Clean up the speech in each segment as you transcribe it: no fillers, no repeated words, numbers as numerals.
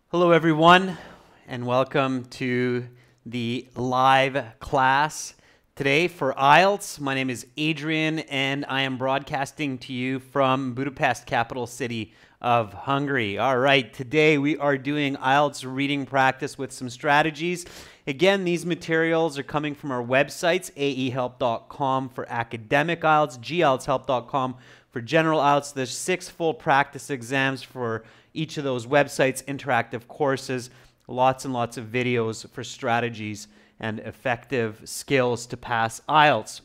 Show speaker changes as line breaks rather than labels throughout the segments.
Hello everyone, and welcome to the live class today for IELTS. My name is Adrian, and I am broadcasting to you from Budapest, capital city of Hungary. All right, today we are doing IELTS reading practice with some strategies. Again, these materials are coming from our websites, aehelp.com for academic IELTS, gltshelp.com for general IELTS. There's 6 full practice exams for each of those websites, interactive courses, lots and lots of videos for strategies and effective skills to pass IELTS.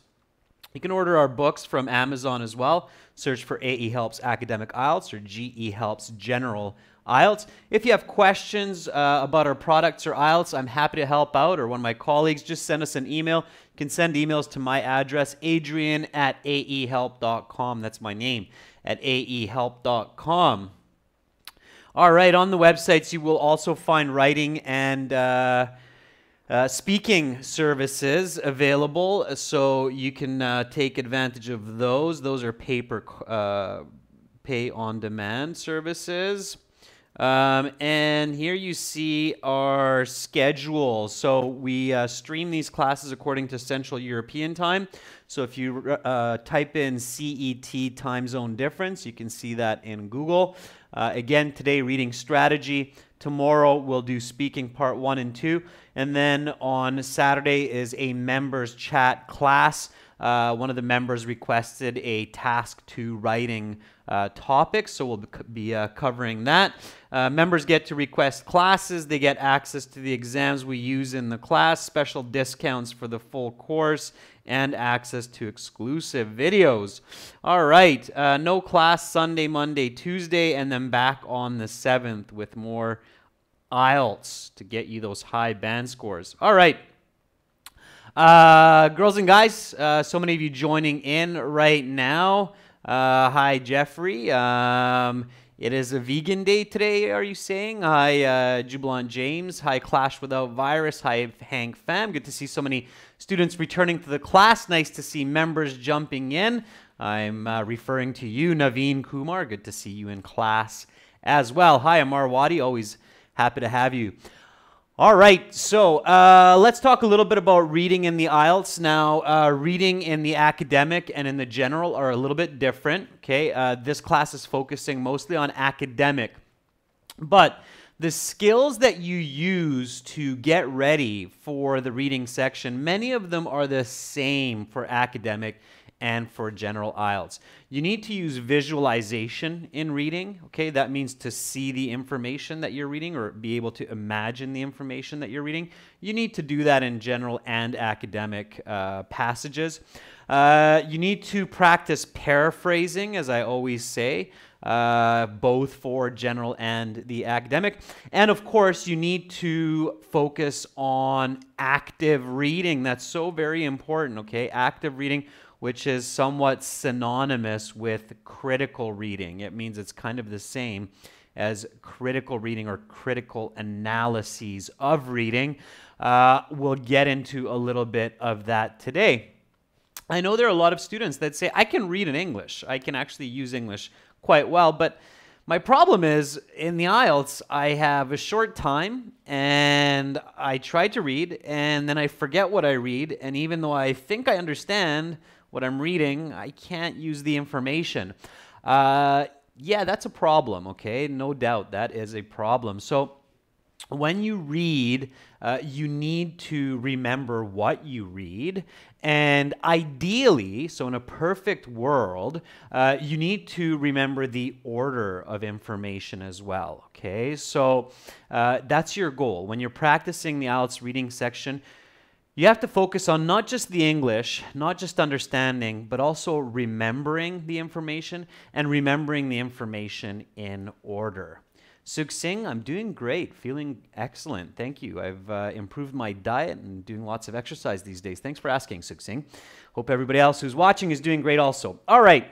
You can order our books from Amazon as well. Search for AE Helps Academic IELTS or GE Helps General IELTS. If you have questions about our products or IELTS, I'm happy to help out, or one of my colleagues, just send us an email. You can send emails to my address, adrian@aehelp.com. That's my name, at aehelp.com. All right, on the websites, you will also find writing and speaking services available, so you can take advantage of those. Those are pay-on-demand services. And here you see our schedule. So we stream these classes according to Central European time. So if you type in CET time zone difference, you can see that in Google. Again, today reading strategy. Tomorrow we'll do speaking part 1 and 2. And then on Saturday is a members chat class. One of the members requested a task 2 writing topic, so we'll be covering that. Members get to request classes. They get access to the exams we use in the class, special discounts for the full course, and access to exclusive videos. All right, no class Sunday, Monday, Tuesday, and then back on the 7th with more IELTS to get you those high band scores. All right. Girls and guys, so many of you joining in right now. Hi, Jeffrey. It is a vegan day today, are you saying? Hi, Jubilant James. Hi, Clash Without Virus. Hi, Hank Fam. Good to see so many students returning to the class. Nice to see members jumping in. I'm referring to you, Naveen Kumar. Good to see you in class as well. Hi, Amar Wadi. Always happy to have you. All right, so let's talk a little bit about reading in the IELTS. Now, reading in the academic and in the general are a little bit different, okay? This class is focusing mostly on academic. But the skills that you use to get ready for the reading section, many of them are the same for academic and for general IELTS. You need to use visualization in reading, okay? That means to see the information that you're reading or be able to imagine the information that you're reading. You need to do that in general and academic passages. You need to practice paraphrasing, as I always say, both for general and the academic. And of course, you need to focus on active reading. That's so very important, okay? Active reading, which is somewhat synonymous with critical reading. It means it's kind of the same as critical reading or critical analyses of reading. We'll get into a little bit of that today. I know there are a lot of students that say, I can read in English. I can actually use English quite well, but my problem is in the IELTS, I have a short time and I try to read and then I forget what I read. And even though I think I understand what I'm reading, I can't use the information. Yeah, that's a problem, okay? No doubt that is a problem. So when you read, you need to remember what you read. And ideally, so in a perfect world, you need to remember the order of information as well, okay? So that's your goal. When you're practicing the IELTS reading section, you have to focus on not just the English, not just understanding, but also remembering the information and remembering the information in order. Suk Singh, I'm doing great, feeling excellent. Thank you. I've improved my diet and doing lots of exercise these days. Thanks for asking, Suk Singh. Hope everybody else who's watching is doing great also. All right,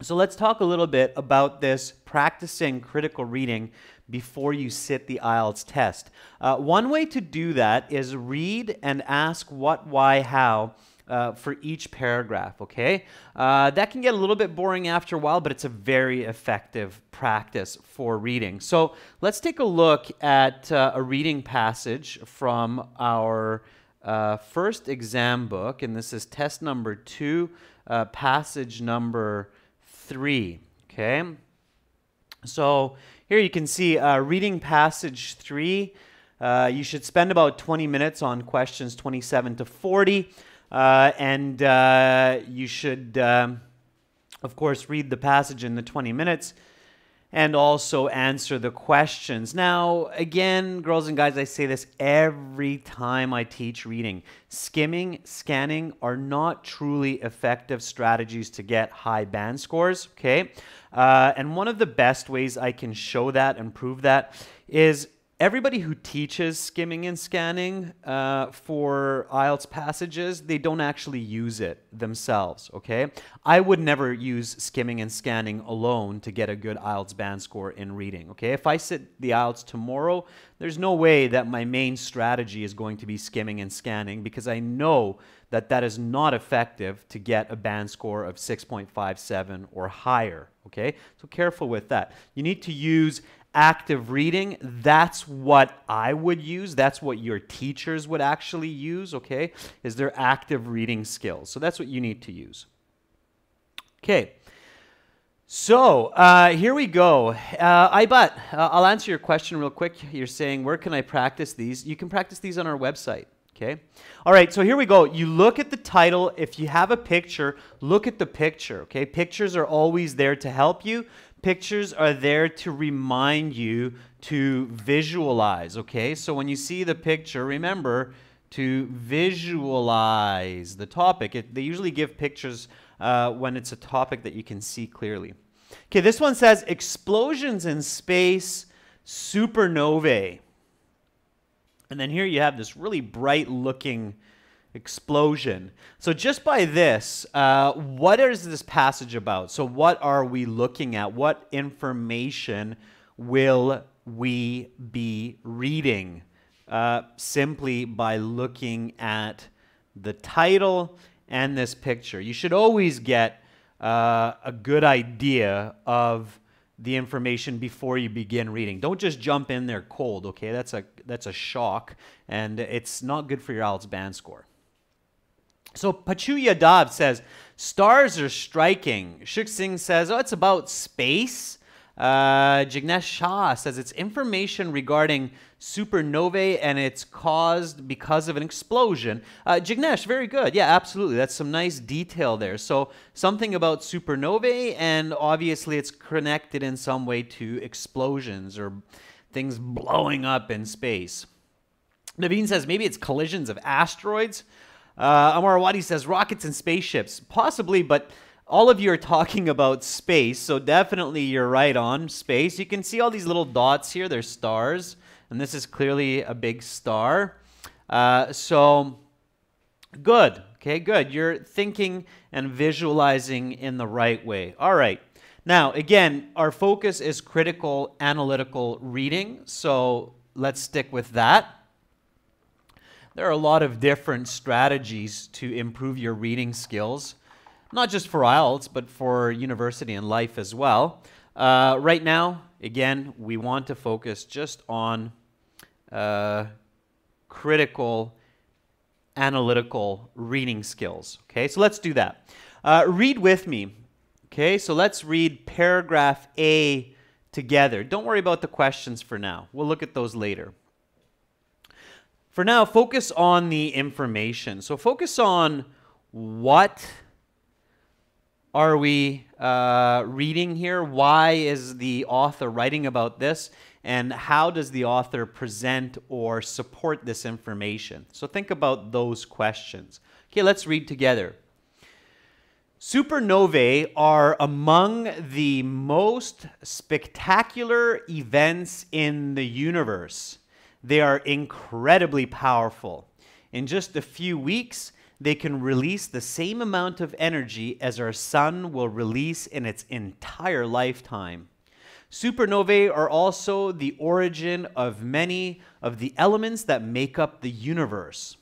so let's talk a little bit about this practicing critical reading before you sit the IELTS test. One way to do that is read and ask what, why, how for each paragraph, okay? That can get a little bit boring after a while, but it's a very effective practice for reading. So let's take a look at a reading passage from our first exam book, and this is test number 2, passage number 3, okay? So here you can see reading passage 3. You should spend about 20 minutes on questions 27 to 40. And you should, of course, read the passage in the 20 minutes and also answer the questions. Now, again, girls and guys, I say this every time I teach reading. Skimming, scanning are not truly effective strategies to get high band scores, okay? And one of the best ways I can show that and prove that is everybody who teaches skimming and scanning for IELTS passages, they don't actually use it themselves, okay? I would never use skimming and scanning alone to get a good IELTS band score in reading, okay? If I sit the IELTS tomorrow, there's no way that my main strategy is going to be skimming and scanning because I know that that is not effective to get a band score of 6.57 or higher, okay? So careful with that. You need to use active reading. That's what I would use. That's what your teachers would actually use, okay, is their active reading skills. So that's what you need to use. Okay, so here we go. I'll answer your question real quick. You're saying, where can I practice these? You can practice these on our website. Okay. All right. So here we go. You look at the title. If you have a picture, look at the picture. Okay. Pictures are always there to help you. Pictures are there to remind you to visualize. Okay. So when you see the picture, remember to visualize the topic. They usually give pictures when it's a topic that you can see clearly. Okay. This one says explosions in space, supernovae. And then here you have this really bright looking explosion. So just by this, what is this passage about? So what are we looking at? What information will we be reading? Simply by looking at the title and this picture. You should always get a good idea of the information before you begin reading. Don't just jump in there cold, okay? That's a shock, and it's not good for your IELTS band score. So Pachu Yadav says, stars are striking. Shuk Singh says, oh, it's about space. Jignesh Shah says, it's information regarding supernovae and it's caused because of an explosion. Jignesh, very good. Yeah, absolutely. That's some nice detail there. So something about supernovae, and obviously it's connected in some way to explosions or things blowing up in space. Naveen says, maybe it's collisions of asteroids. Amar Wadi says, rockets and spaceships. Possibly, but all of you are talking about space, so definitely you're right on space. You can see all these little dots here. They're stars, and this is clearly a big star. So good. Okay, good. You're thinking and visualizing in the right way. All right. Now, again, our focus is critical analytical reading, so let's stick with that. There are a lot of different strategies to improve your reading skills, not just for IELTS, but for university and life as well. Right now, again, we want to focus just on critical analytical reading skills. Okay, so let's do that. Read with me. Okay, so let's read paragraph A together. Don't worry about the questions for now. We'll look at those later. For now, focus on the information. So focus on what are we reading here? Why is the author writing about this? And how does the author present or support this information? So think about those questions. Okay, let's read together. Supernovae are among the most spectacular events in the universe. They are incredibly powerful. In just a few weeks, they can release the same amount of energy as our sun will release in its entire lifetime. Supernovae are also the origin of many of the elements that make up the universe.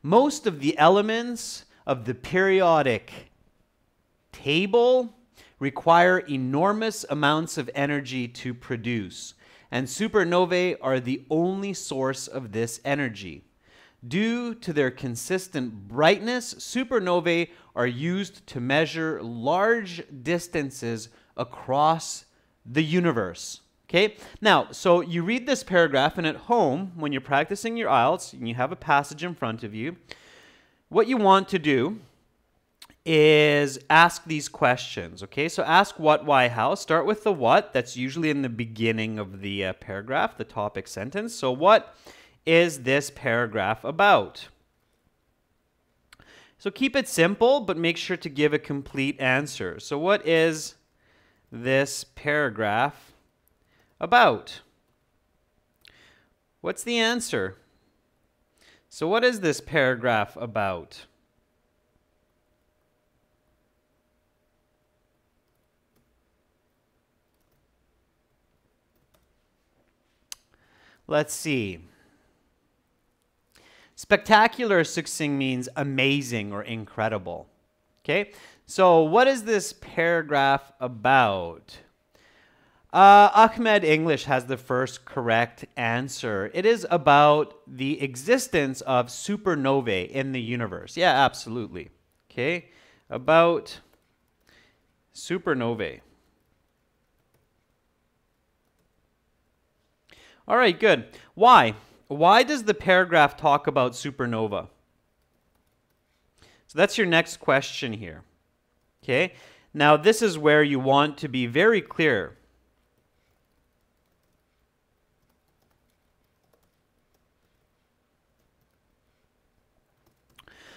Most of the elements of the periodic table require enormous amounts of energy to produce, and supernovae are the only source of this energy. Due to their consistent brightness, supernovae are used to measure large distances across the universe. Okay, now, so you read this paragraph, and at home, when you're practicing your IELTS, and you have a passage in front of you, what you want to do is ask these questions, okay? So ask what, why, how. Start with the what. That's usually in the beginning of the paragraph, the topic sentence. So what is this paragraph about? So keep it simple, but make sure to give a complete answer. So what is this paragraph about? What's the answer? So what is this paragraph about? Let's see. Spectacular, succinct means amazing or incredible. Okay, so what is this paragraph about? Ahmed English has the first correct answer. It is about the existence of supernovae in the universe. Yeah, absolutely. Okay, about supernovae. All right, good. Why? Why does the paragraph talk about supernova? So that's your next question here. Okay, now this is where you want to be very clear.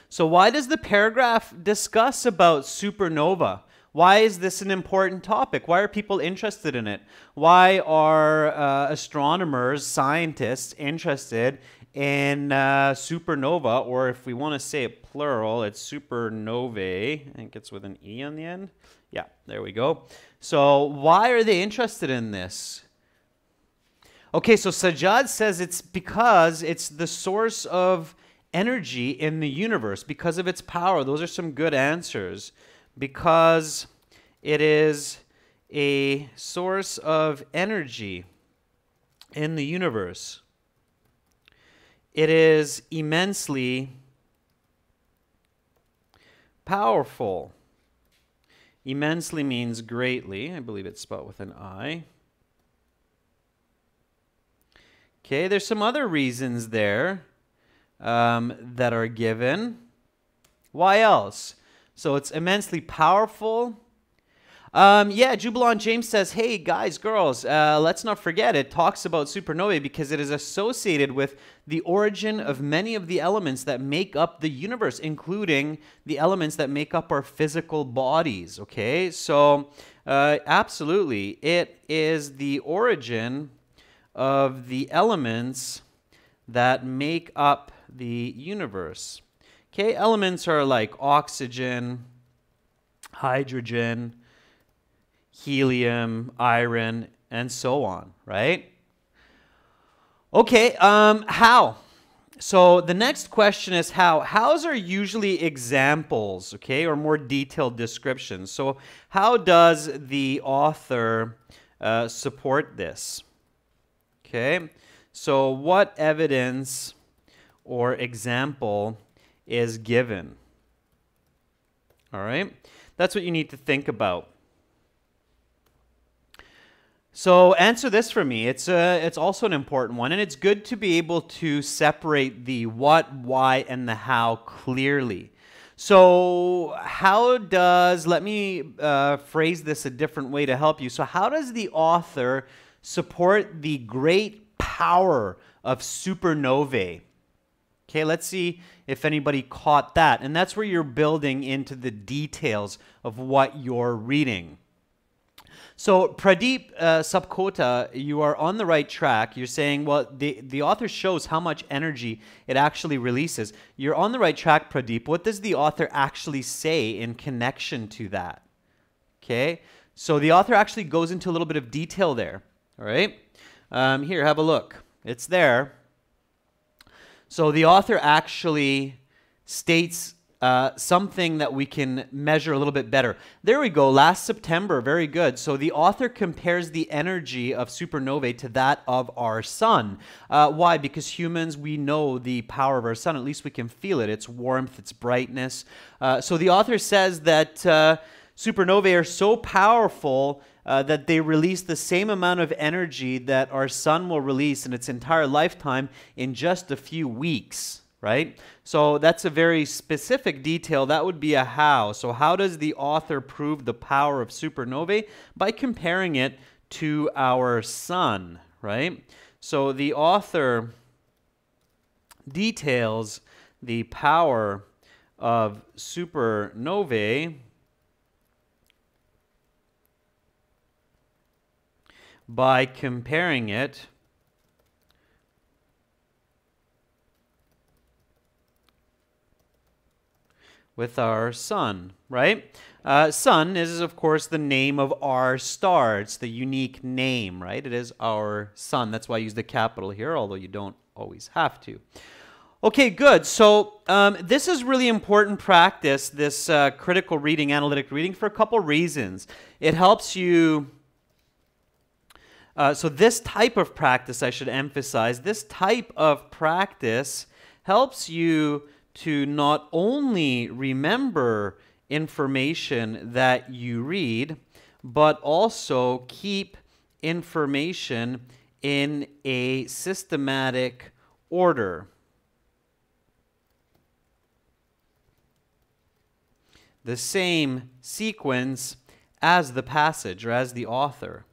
So why does the paragraph discuss about supernova? Why is this an important topic? Why are people interested in it? Why are astronomers, scientists interested in supernova, or if we want to say it plural, it's supernovae. I think it's with an E on the end. Yeah, there we go. So why are they interested in this? Okay, so Sajjad says it's because it's the source of energy in the universe, because of its power. Those are some good answers. Because it is a source of energy in the universe. It is immensely powerful. Immensely means greatly. I believe it's spelled with an I. Okay, there's some other reasons there that are given. Why else? So it's immensely powerful. Yeah, Jubilant James says, hey, guys, girls, let's not forget it talks about supernovae because it is associated with the origin of many of the elements that make up the universe, including the elements that make up our physical bodies, okay? So absolutely, it is the origin of the elements that make up the universe. Okay, elements are like oxygen, hydrogen, helium, iron, and so on, right? Okay, how? So the next question is how. Hows are usually examples, okay, or more detailed descriptions. So how does the author support this? Okay, so what evidence or example is given? All right, that's what you need to think about. So answer this for me. It's also an important one, and it's good to be able to separate the what, why, and the how clearly. So how does, let me phrase this a different way to help you. So how does the author support the great power of supernovae? Okay, let's see if anybody caught that. And that's where you're building into the details of what you're reading. So Pradeep Sapkota, you are on the right track. You're saying, well, the author shows how much energy it actually releases. You're on the right track, Pradeep. What does the author actually say in connection to that? Okay, so the author actually goes into a little bit of detail there. All right, here, have a look. It's there. So the author actually states something that we can measure a little bit better. There we go, last September, very good. So the author compares the energy of supernovae to that of our sun. Why? Because humans, we know the power of our sun, at least we can feel it, its warmth, its brightness. So the author says that supernovae are so powerful that they release the same amount of energy that our sun will release in its entire lifetime in just a few weeks, right? So that's a very specific detail. That would be a how. So how does the author prove the power of supernovae? By comparing it to our sun, right? So the author details the power of supernovae by comparing it with our sun, right? Sun is, of course, the name of our star. It's the unique name, right? It is our sun. That's why I use the capital here, although you don't always have to. Okay, good. So this is really important practice, this critical reading, analytic reading, for a couple reasons. It helps you... so this type of practice, I should emphasize, this type of practice helps you to not only remember information that you read, but also keep information in a systematic order. The same sequence as the passage or as the author.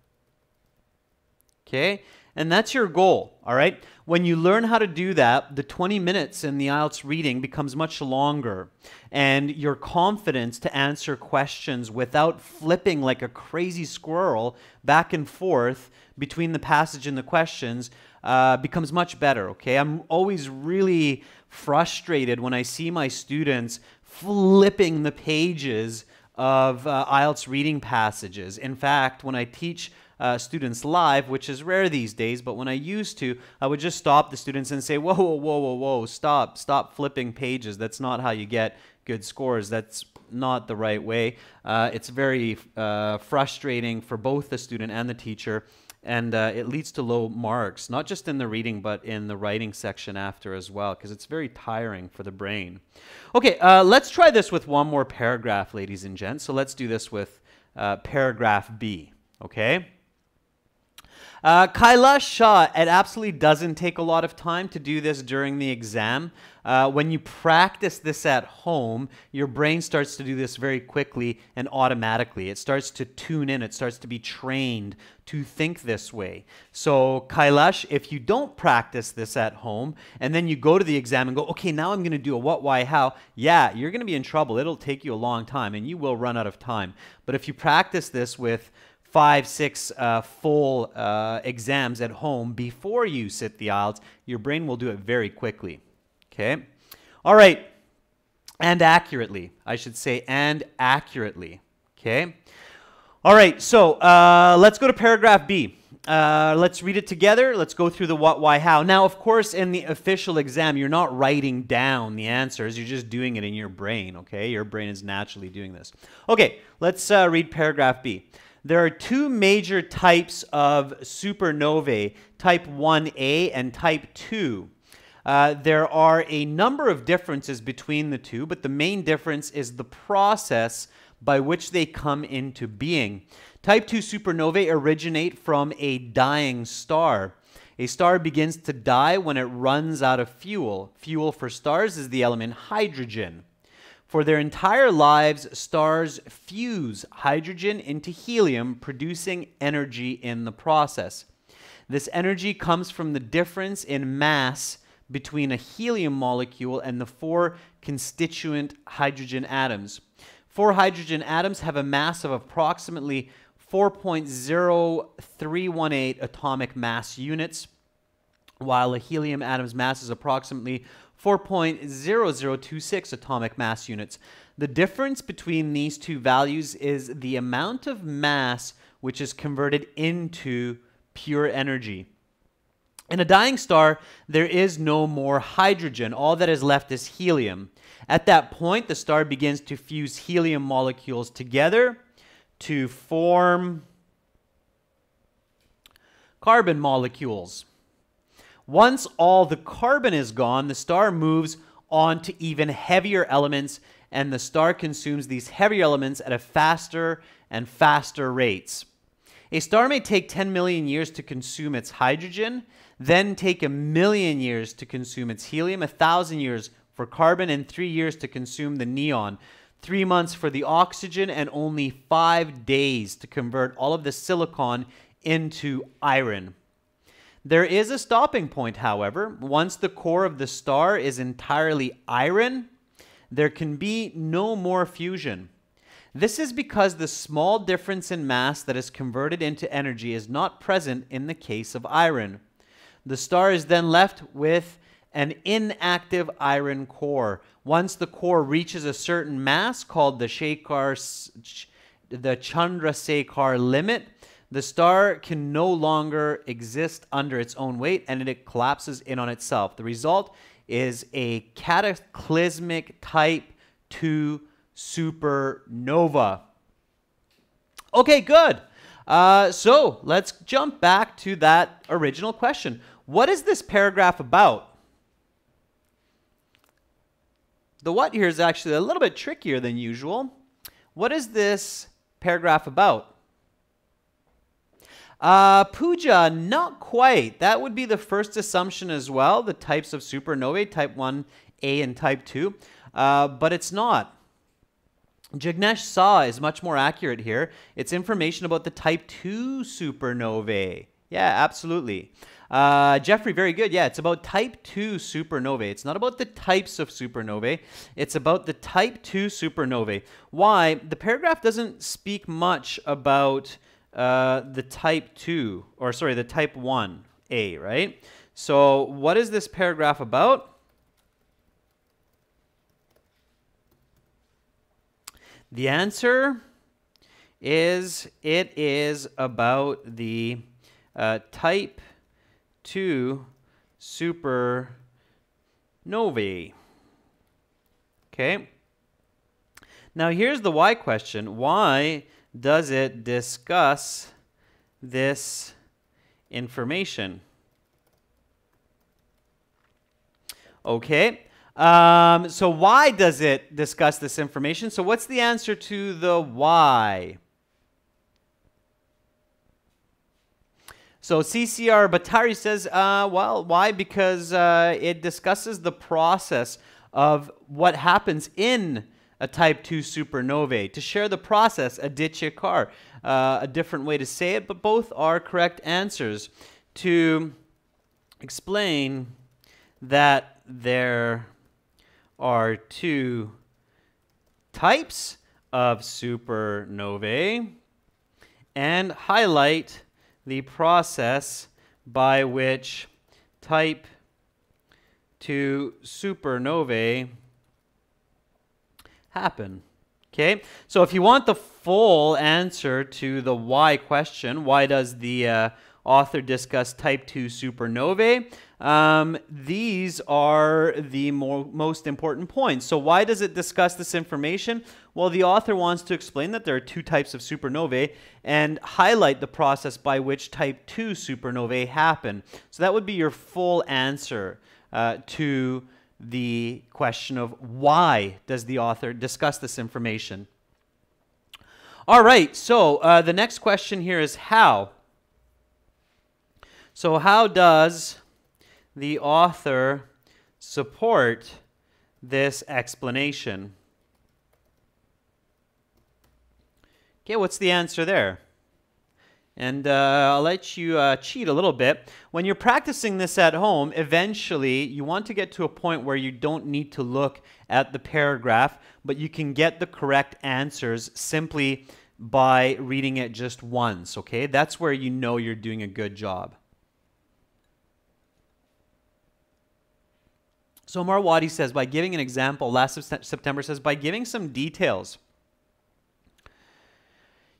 Okay? And that's your goal, all right? When you learn how to do that, the 20 minutes in the IELTS reading becomes much longer, and your confidence to answer questions without flipping like a crazy squirrel back and forth between the passage and the questions becomes much better, okay? I'm always really frustrated when I see my students flipping the pages of IELTS reading passages. In fact, when I teach students live, which is rare these days, but when I used to, I would just stop the students and say, whoa, whoa, whoa, whoa, whoa, stop flipping pages. That's not how you get good scores. That's not the right way. It's very frustrating for both the student and the teacher, and it leads to low marks, not just in the reading, but in the writing section after as well, because it's very tiring for the brain. Okay, let's try this with one more paragraph, ladies and gents. So let's do this with paragraph B, okay? Kailash Shah, it absolutely doesn't take a lot of time to do this during the exam. When you practice this at home, your brain starts to do this very quickly and automatically. It starts to tune in. It starts to be trained to think this way. So Kailash, if you don't practice this at home and then you go to the exam and go, okay, now I'm going to do a what, why, how, yeah, you're going to be in trouble. It'll take you a long time and you will run out of time. But if you practice this with 5, 6 full exams at home before you sit the IELTS, your brain will do it very quickly. Okay? All right. And accurately. I should say and accurately. Okay? All right. So let's go to paragraph B. Let's read it together. Let's go through the what, why, how. Now, of course, in the official exam, you're not writing down the answers. You're just doing it in your brain. Okay? Your brain is naturally doing this. Okay. Let's read paragraph B. There are two major types of supernovae, type 1a and type 2. There are a number of differences between the two, but the main difference is the process by which they come into being. Type 2 supernovae originate from a dying star. A star begins to die when it runs out of fuel. Fuel for stars is the element hydrogen. For their entire lives, stars fuse hydrogen into helium, producing energy in the process. This energy comes from the difference in mass between a helium molecule and the 4 constituent hydrogen atoms. 4 hydrogen atoms have a mass of approximately 4.0318 atomic mass units, while a helium atom's mass is approximately 4.0026 atomic mass units. The difference between these two values is the amount of mass which is converted into pure energy. In a dying star, there is no more hydrogen. All that is left is helium. At that point, the star begins to fuse helium molecules together to form carbon molecules. Once all the carbon is gone, the star moves on to even heavier elements, and the star consumes these heavier elements at a faster and faster rates. A star may take 10 million years to consume its hydrogen, then take 1,000,000 years to consume its helium, 1,000 years for carbon, and 3 years to consume the neon, 3 months for the oxygen, and only 5 days to convert all of the silicon into iron. There is a stopping point, however. Once the core of the star is entirely iron, there can be no more fusion. This is because the small difference in mass that is converted into energy is not present in the case of iron. The star is then left with an inactive iron core. Once the core reaches a certain mass called the Chandrasekhar limit, the star can no longer exist under its own weight, and it collapses in on itself. The result is a cataclysmic type 2 supernova. Okay, good. So let's jump back to that original question. What is this paragraph about? The what here is actually a little bit trickier than usual. What is this paragraph about? Pooja, not quite. That would be the first assumption as well, the types of supernovae, type 1a and type 2, but it's not. Jignesh Saw is much more accurate here. It's information about the type 2 supernovae. Yeah, absolutely. Jeffrey, very good. Yeah, it's about type 2 supernovae. It's not about the types of supernovae. It's about the type 2 supernovae. Why? The paragraph doesn't speak much about the type 2, or sorry, the type 1a, right? So what is this paragraph about? The answer is it is about the type 2 supernovae. Okay. Now here's the why question. Why does it discuss this information? Okay. So why does it discuss this information? So what's the answer to the why? So CCR Batari says, well, why? Because it discusses the process of what happens in a type 2 supernovae. To share the process, Aditya Kar, a different way to say it, but both are correct answers. To explain that there are 2 types of supernovae and highlight the process by which type 2 supernovae happen. Okay, so if you want the full answer to the why question, why does the author discuss type 2 supernovae? These are the most important points. So why does it discuss this information? Well, the author wants to explain that there are 2 types of supernovae and highlight the process by which type 2 supernovae happen. So that would be your full answer to the question of why does the author discuss this information. All right, so the next question here is how. So how does the author support this explanation? Okay, what's the answer there? And I'll let you cheat a little bit. When you're practicing this at home, eventually you want to get to a point where you don't need to look at the paragraph, but you can get the correct answers simply by reading it just once, okay? That's where you know you're doing a good job. So Marwadi says, by giving an example, last September says, by giving some details.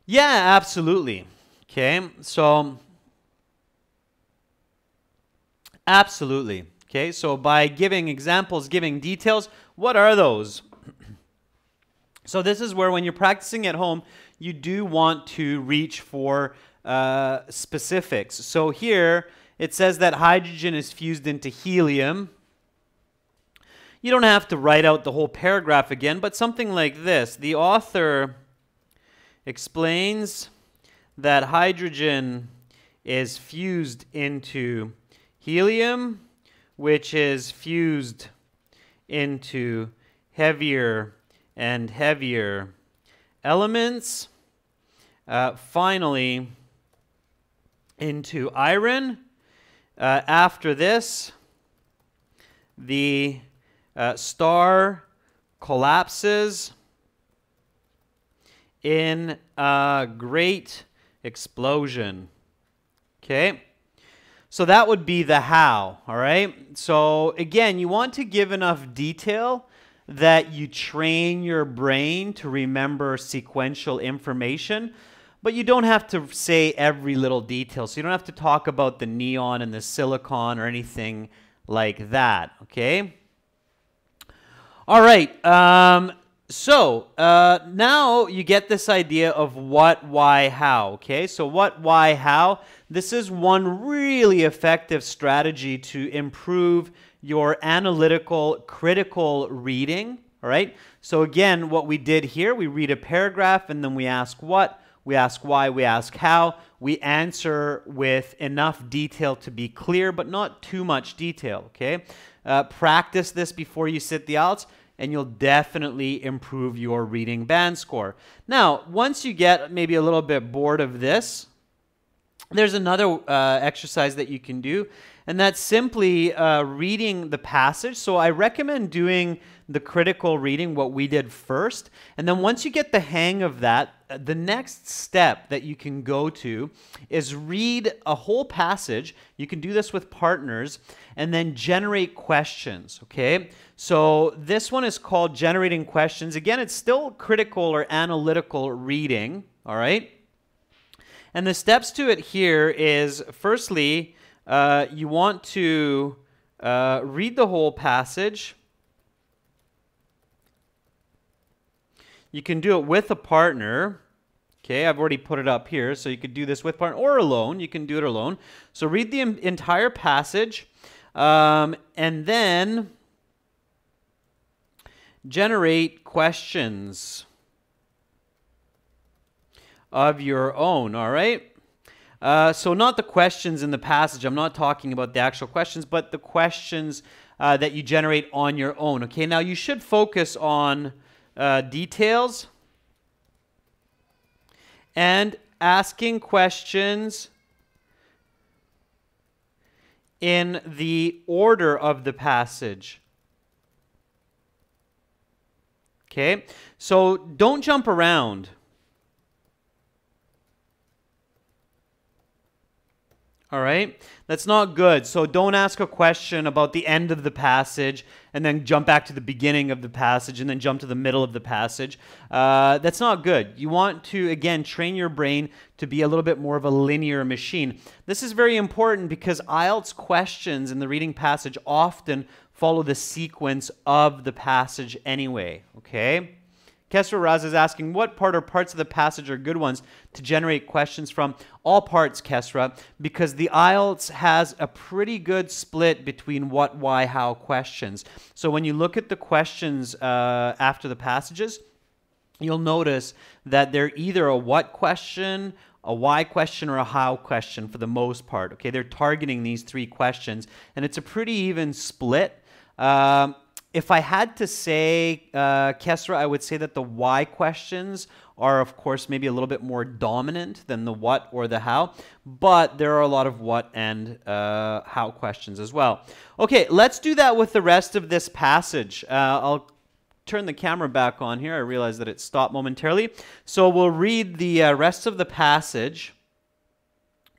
Yeah, absolutely. Okay, so Absolutely. Okay, so by giving examples, giving details, what are those? So this is where when you're practicing at home, you do want to reach for specifics. So here it says that hydrogen is fused into helium. You don't have to write out the whole paragraph again, but something like this. The author explains that hydrogen is fused into helium, which is fused into heavier and heavier elements. Finally, into iron. After this, the star collapses in a great explosion. Okay? So that would be the how, all right? So again, you want to give enough detail that you train your brain to remember sequential information, but you don't have to say every little detail. So you don't have to talk about the neon and the silicon or anything like that, okay? All right, so now you get this idea of what, why, how, okay? So what, why, how? This is one really effective strategy to improve your analytical, critical reading, all right? So again, what we did here, we read a paragraph and then we ask what, we ask why, we ask how. We answer with enough detail to be clear, but not too much detail, okay? Practice this before you sit the IELTS, and you'll definitely improve your reading band score. Now, once you get maybe a little bit bored of this, there's another exercise that you can do, and that's simply reading the passage. So I recommend doing the critical reading, what we did first, and then once you get the hang of that, the next step that you can go to is read a whole passage. You can do this with partners, and then generate questions, okay? So this one is called generating questions. Again, it's still critical or analytical reading, all right? And the steps to it here is, firstly, you want to read the whole passage. You can do it with a partner. Okay, I've already put it up here, so you could do this with partner or alone. You can do it alone. So read the entire passage, and then generate questions of your own, all right? So not the questions in the passage. I'm not talking about the actual questions, but the questions that you generate on your own, okay? Now, you should focus on details and asking questions in the order of the passage. Okay? So don't jump around. All right? That's not good. So don't ask a question about the end of the passage and then jump back to the beginning of the passage and then jump to the middle of the passage. That's not good. You want to, again, train your brain to be a little bit more of a linear machine. This is very important because IELTS questions in the reading passage often follow the sequence of the passage anyway, okay? Kesra Raz is asking, what part or parts of the passage are good ones to generate questions from? All parts, Kesra, because the IELTS has a pretty good split between what, why, how questions. So when you look at the questions after the passages, you'll notice that they're either a what question, a why question, or a how question for the most part. Okay, they're targeting these three questions, and it's a pretty even split. If I had to say, Kesra, I would say that the why questions are, of course, maybe a little bit more dominant than the what or the how, but there are a lot of what and how questions as well. Okay, let's do that with the rest of this passage. I'll turn the camera back on here. I realize that it stopped momentarily. So we'll read the rest of the passage,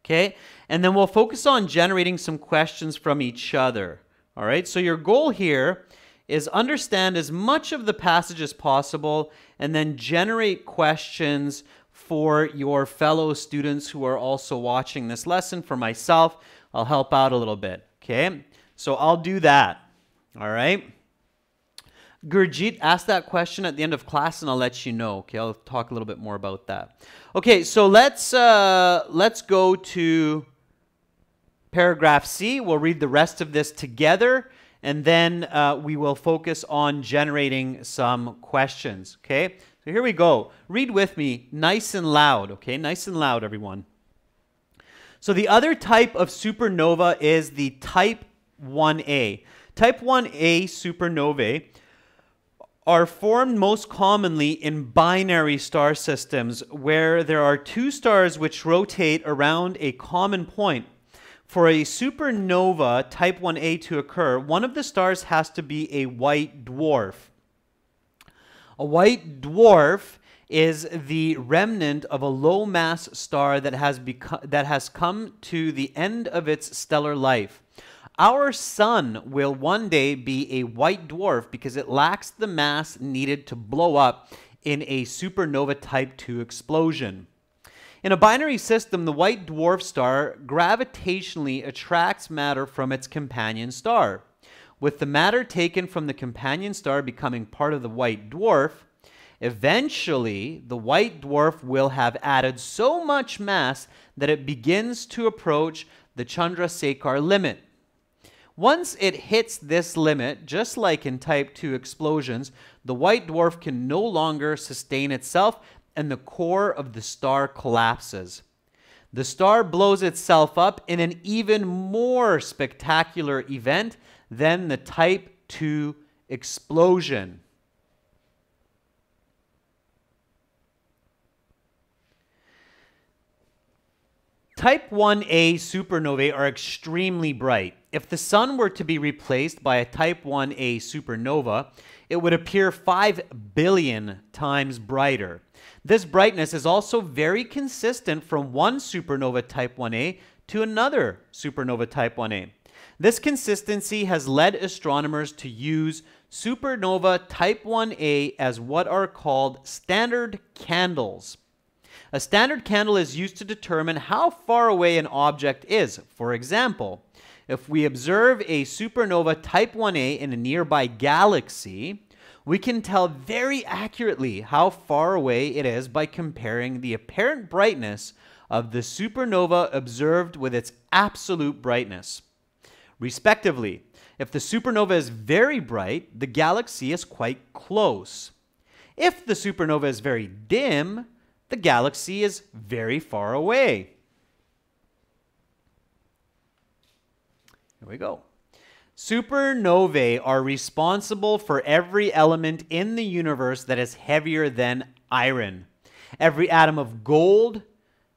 okay? And then we'll focus on generating some questions from each other, all right? So your goal here is understand as much of the passage as possible and then generate questions for your fellow students who are also watching this lesson. For myself, I'll help out a little bit. Okay, so I'll do that. All right. Gurjit, ask that question at the end of class and I'll let you know. Okay, I'll talk a little bit more about that. Okay, so let's go to paragraph C. We'll read the rest of this together and then we will focus on generating some questions. Okay, so here we go. Read with me nice and loud. Okay, nice and loud, everyone. So the other type of supernova is the type 1A. Type 1A supernovae are formed most commonly in binary star systems where there are two stars which rotate around a common point. For a supernova type 1A to occur, one of the stars has to be a white dwarf. A white dwarf is the remnant of a low-mass star that has come to the end of its stellar life. Our sun will one day be a white dwarf because it lacks the mass needed to blow up in a supernova type 2 explosion. In a binary system, the white dwarf star gravitationally attracts matter from its companion star. With the matter taken from the companion star becoming part of the white dwarf, eventually the white dwarf will have added so much mass that it begins to approach the Chandrasekhar limit. Once it hits this limit, just like in type 2 explosions, the white dwarf can no longer sustain itself and the core of the star collapses. The star blows itself up in an even more spectacular event than the type 2 explosion. Type 1A supernovae are extremely bright. If the sun were to be replaced by a type 1A supernova, it would appear 5 billion times brighter. This brightness is also very consistent from one supernova type 1A to another supernova type 1A. This consistency has led astronomers to use supernova type 1A as what are called standard candles. A standard candle is used to determine how far away an object is. For example, if we observe a supernova type 1A in a nearby galaxy, we can tell very accurately how far away it is by comparing the apparent brightness of the supernova observed with its absolute brightness. Respectively, if the supernova is very bright, the galaxy is quite close. If the supernova is very dim, the galaxy is very far away. Here we go. Supernovae are responsible for every element in the universe that is heavier than iron. Every atom of gold,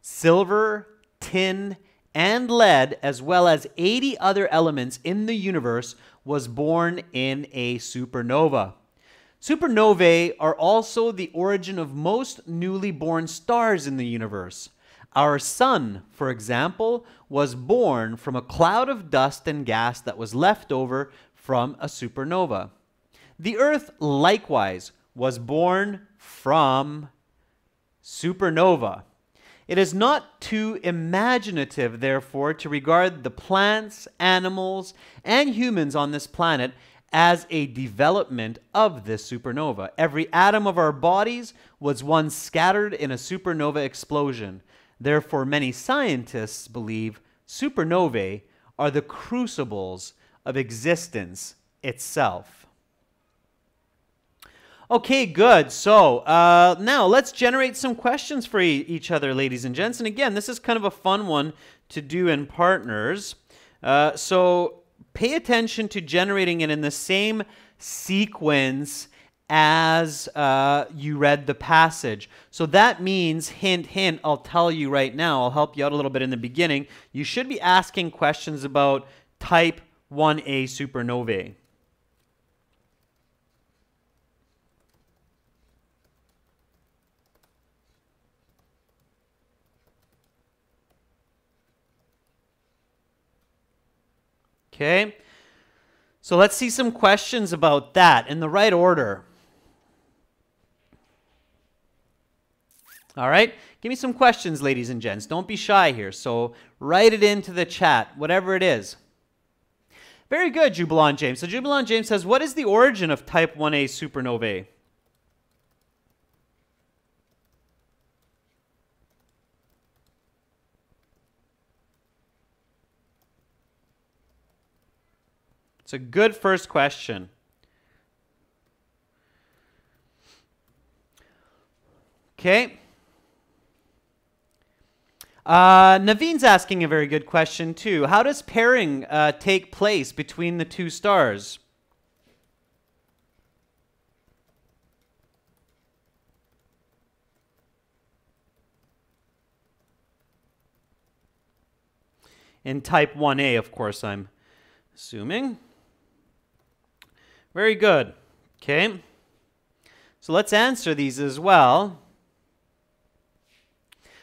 silver, tin, and lead, as well as 80 other elements in the universe, was born in a supernova. Supernovae are also the origin of most newly born stars in the universe. Our sun, for example, was born from a cloud of dust and gas that was left over from a supernova. The Earth, likewise, was born from supernova. It is not too imaginative, therefore, to regard the plants, animals, and humans on this planet as a development of this supernova. Every atom of our bodies was once scattered in a supernova explosion. Therefore, many scientists believe supernovae are the crucibles of existence itself. Okay, good. So now let's generate some questions for each other, ladies and gents. And again, this is kind of a fun one to do in partners. So pay attention to generating it in the same sequence as you read the passage. So that means, hint, hint, I'll tell you right now, I'll help you out a little bit in the beginning. You should be asking questions about type 1A supernovae. Okay, so let's see some questions about that in the right order. All right, give me some questions, ladies and gents. Don't be shy here. So write it into the chat, whatever it is. Very good, Jubilant James. So Jubilant James says, what is the origin of type 1a supernovae? It's a good first question. Okay. Naveen's asking a very good question too. How does pairing take place between the two stars? In type 1a, of course, I'm assuming. Very good. Okay. So let's answer these as well.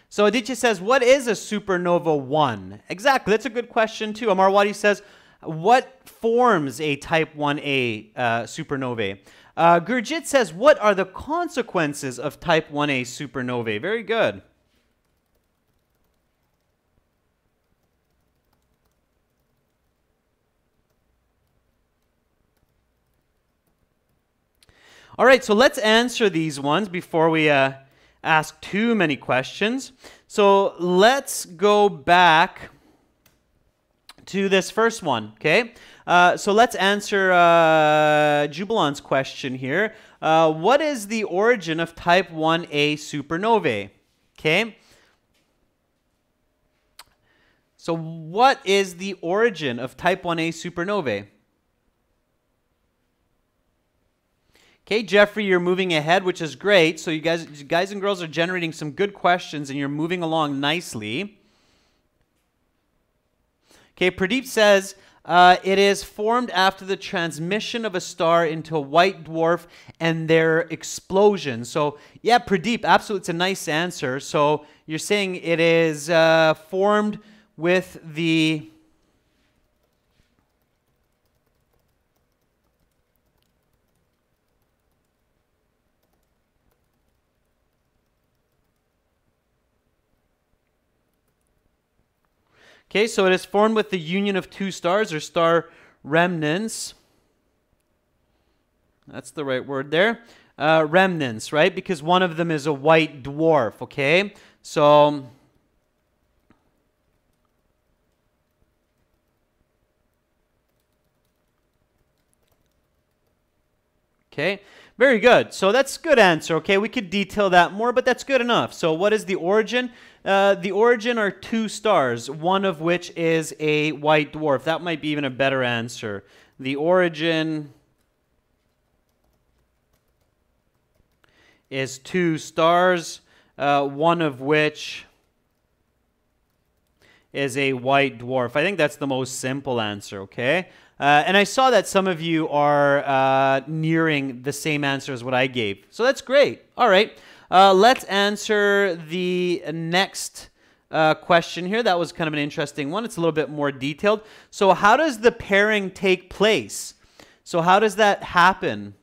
So Aditya says, what is a supernova 1? Exactly, that's a good question too. Amarwadi says, what forms a type 1a supernovae? Gurjit says, what are the consequences of type 1a supernovae? Very good. All right, so let's answer these ones before we ask too many questions. So let's go back to this first one, okay? So let's answer Jubilant's question here. What is the origin of type 1a supernovae? Okay? So what is the origin of type 1a supernovae? Okay, Jeffrey, you're moving ahead, which is great. So you guys and girls are generating some good questions, and you're moving along nicely. Okay, Pradeep says, it is formed after the transmission of a star into a white dwarf and their explosion. So, yeah, Pradeep, absolutely, it's a nice answer. So you're saying it is formed with the... Okay, so it is formed with the union of two stars or star remnants. That's the right word there. Remnants, right? Because one of them is a white dwarf, okay? So, okay, very good. So that's a good answer, okay? We could detail that more, but that's good enough. So what is the origin? The origin are two stars, one of which is a white dwarf. That might be even a better answer. The origin is two stars, one of which is a white dwarf. I think that's the most simple answer, okay? And I saw that some of you are nearing the same answer as what I gave. So that's great. All right. Let's answer the next question here. That was kind of an interesting one. It's a little bit more detailed. So how does the pairing take place? So how does that happen?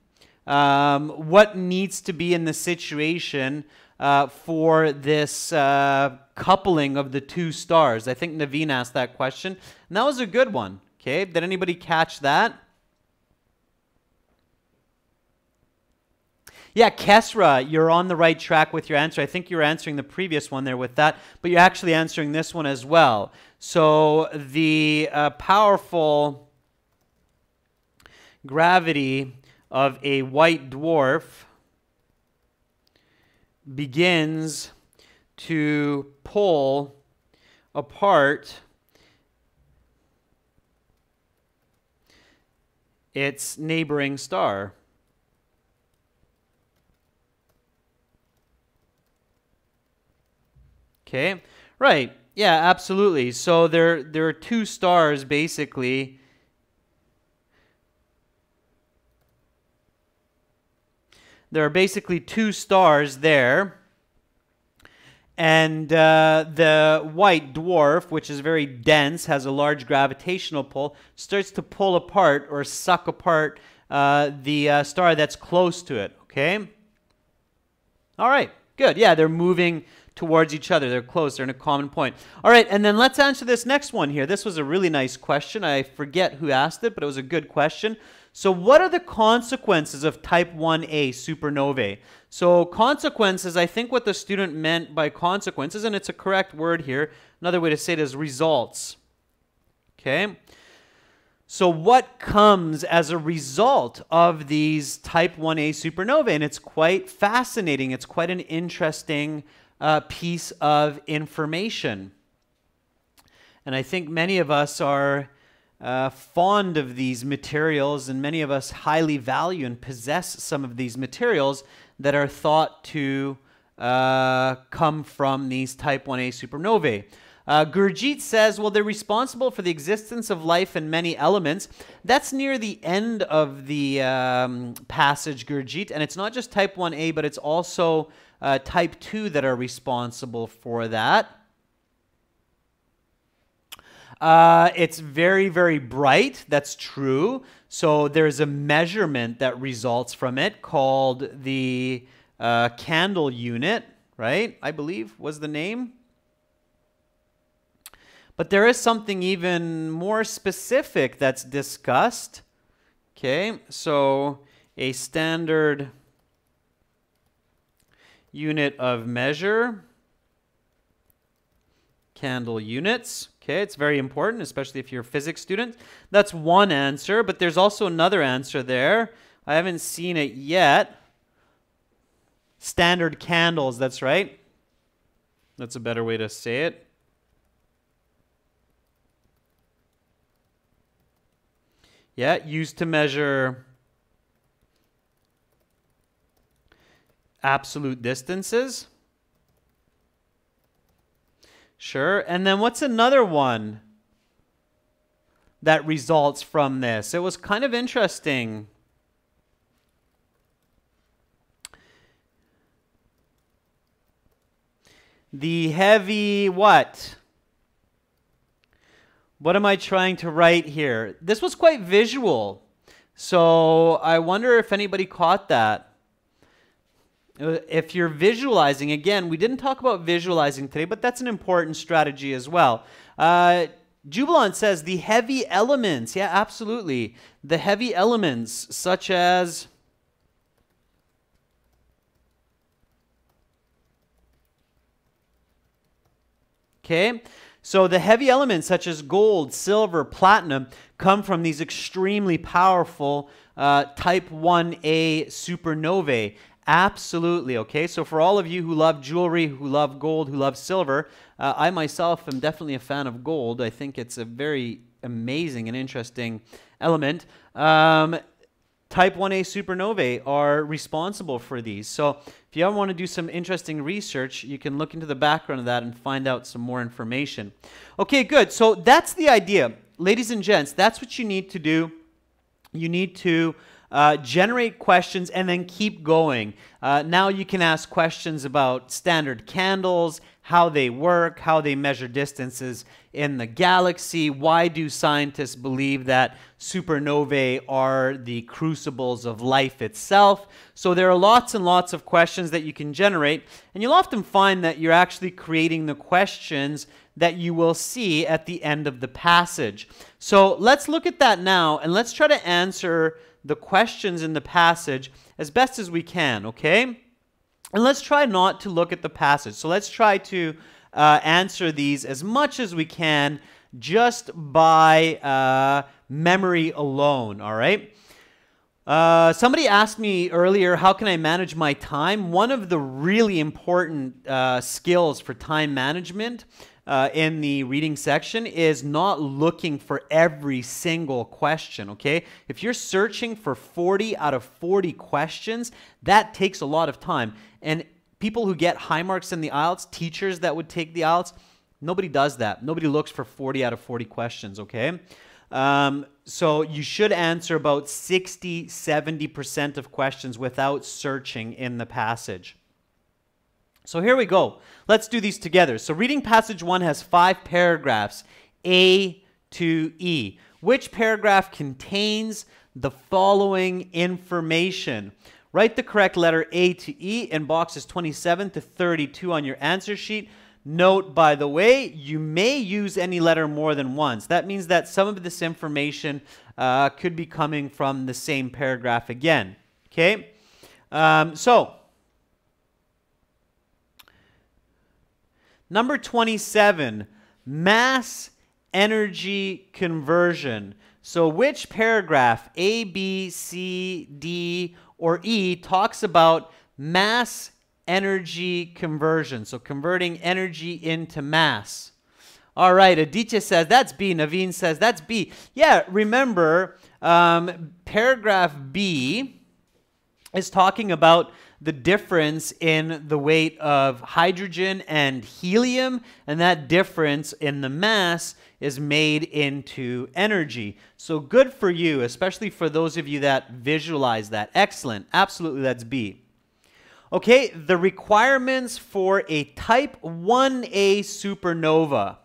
What needs to be in the situation for this coupling of the two stars? I think Naveen asked that question, and that was a good one. Okay, did anybody catch that? Yeah, Kesra, you're on the right track with your answer. I think you were answering the previous one there with that, but you're actually answering this one as well. So the powerful gravity of a white dwarf begins to pull apart its neighboring star. Okay, right. Yeah, absolutely. So there are two stars basically. There are basically two stars there. And the white dwarf, which is very dense, has a large gravitational pull, starts to pull apart or suck apart the star that's close to it, okay? All right, good. Yeah, they're moving towards each other. They're close. They're in a common point. All right, and then let's answer this next one here. This was a really nice question. I forget who asked it, but it was a good question. So what are the consequences of type 1a supernovae? So consequences, I think what the student meant by consequences, and it's a correct word here, another way to say it is results. Okay? So what comes as a result of these type 1a supernovae? And it's quite fascinating. It's quite an interesting piece of information. And I think many of us are fond of these materials, and many of us highly value and possess some of these materials that are thought to come from these type 1a supernovae. Gurjeet says, well, they're responsible for the existence of life and many elements. That's near the end of the passage, Gurjeet, and it's not just type 1a, but it's also type 2 that are responsible for that. It's very, very bright. That's true. So there's a measurement that results from it called the candle unit, right? I believe was the name. But there is something even more specific that's discussed. Okay, so a standard unit of measure, candle units. Okay, it's very important, especially if you're a physics student. That's one answer, but there's also another answer there. I haven't seen it yet. Standard candles, that's right. That's a better way to say it. Yeah, used to measure absolute distances. Sure. And then what's another one that results from this? It was kind of interesting. The heavy what? What am I trying to write here? This was quite visual. So I wonder if anybody caught that. If you're visualizing, again, we didn't talk about visualizing today, but that's an important strategy as well. Jubilant says the heavy elements. Yeah, absolutely. The heavy elements such as okay. So the heavy elements such as gold, silver, platinum come from these extremely powerful type 1a supernovae. Absolutely, okay? So for all of you who love jewelry, who love gold, who love silver, I myself am definitely a fan of gold. I think it's a very amazing and interesting element. Type 1a supernovae are responsible for these. So if you ever want to do some interesting research, you can look into the background of that and find out some more information. Okay, good. So that's the idea. Ladies and gents, that's what you need to do. You need to generate questions and then keep going. Now you can ask questions about standard candles, how they work, how they measure distances in the galaxy. Why do scientists believe that supernovae are the crucibles of life itself? So there are lots and lots of questions that you can generate, and you'll often find that you're actually creating the questions that you will see at the end of the passage. So let's look at that now, and let's try to answer the questions in the passage as best as we can, okay? And let's try not to look at the passage. So let's try to answer these as much as we can just by memory alone, all right? Somebody asked me earlier, how can I manage my time? One of the really important skills for time management in the reading section is not looking for every single question, okay? If you're searching for 40 out of 40 questions, that takes a lot of time. And people who get high marks in the IELTS, teachers that would take the IELTS, nobody does that. Nobody looks for 40 out of 40 questions, okay? So you should answer about 60, 70% of questions without searching in the passage. So here we go. Let's do these together. So reading passage 1 has 5 paragraphs, A to E. Which paragraph contains the following information? Write the correct letter A to E in boxes 27 to 32 on your answer sheet. Note, by the way, you may use any letter more than once. That means that some of this information could be coming from the same paragraph again. Okay? So, number 27, mass energy conversion. So which paragraph, A, B, C, D, or E, talks about mass energy conversion? So converting energy into mass. All right, Aditya says that's B. Naveen says that's B. Yeah, remember, paragraph B is talking about the difference in the weight of hydrogen and helium, and that difference in the mass is made into energy. So good for you, especially for those of you that visualize that. Excellent. Absolutely, that's B. Okay, the requirements for a type 1A supernova.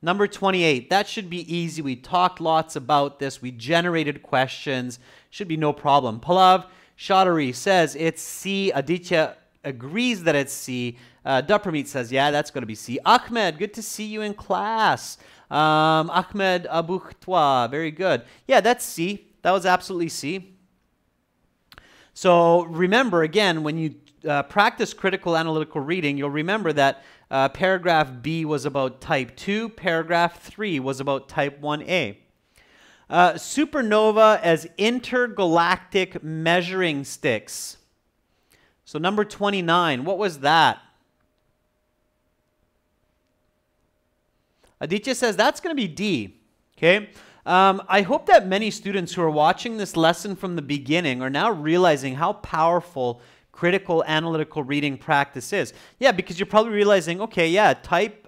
Number 28, that should be easy. We talked lots about this. We generated questions. Should be no problem. Pallav Chaudhary says it's C. Aditya agrees that it's C. Duppermeat says, yeah, that's going to be C. Ahmed, good to see you in class. Ahmed Abuhtwa, very good. Yeah, that's C. That was absolutely C. So remember, again, when you practice critical analytical reading, you'll remember that paragraph B was about type 2, paragraph 3 was about type 1A. Supernova as intergalactic measuring sticks. So number 29, what was that? Aditya says that's going to be D. Okay. I hope that many students who are watching this lesson from the beginning are now realizing how powerful critical analytical reading practice is. Yeah, because you're probably realizing, okay, yeah,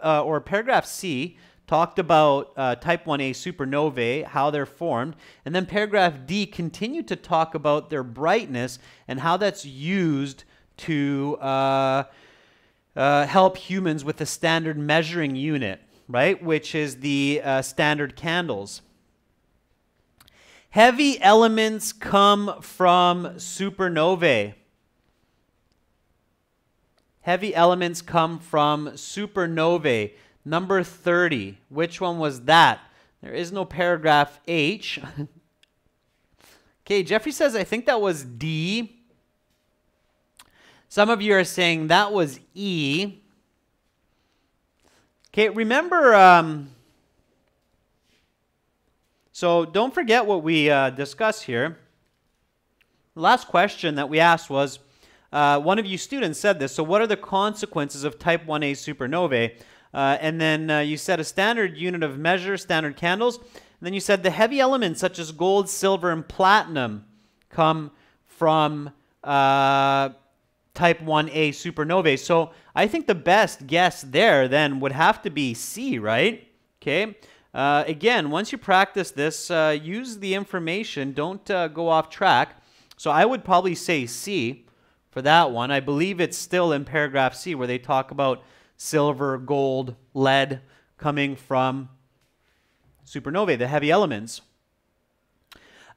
or paragraph C talked about type 1A supernovae, how they're formed, and then paragraph D continued to talk about their brightness and how that's used to help humans with the standard measuring unit, right, which is the standard candles. Heavy elements come from supernovae. Heavy elements come from supernovae. Number 30. Which one was that? There is no paragraph H. Okay, Jeffrey says, I think that was D. Some of you are saying that was E. Okay, remember, so don't forget what we discussed here. The last question that we asked was, one of you students said this, so what are the consequences of type 1A supernovae? And then you said a standard unit of measure, standard candles. And then you said the heavy elements such as gold, silver, and platinum come from type 1A supernovae. So I think the best guess there then would have to be C, right? Okay. Again, once you practice this, use the information. Don't go off track. So I would probably say C for that one. I believe it's still in paragraph C where they talk about silver, gold, lead coming from supernovae, the heavy elements.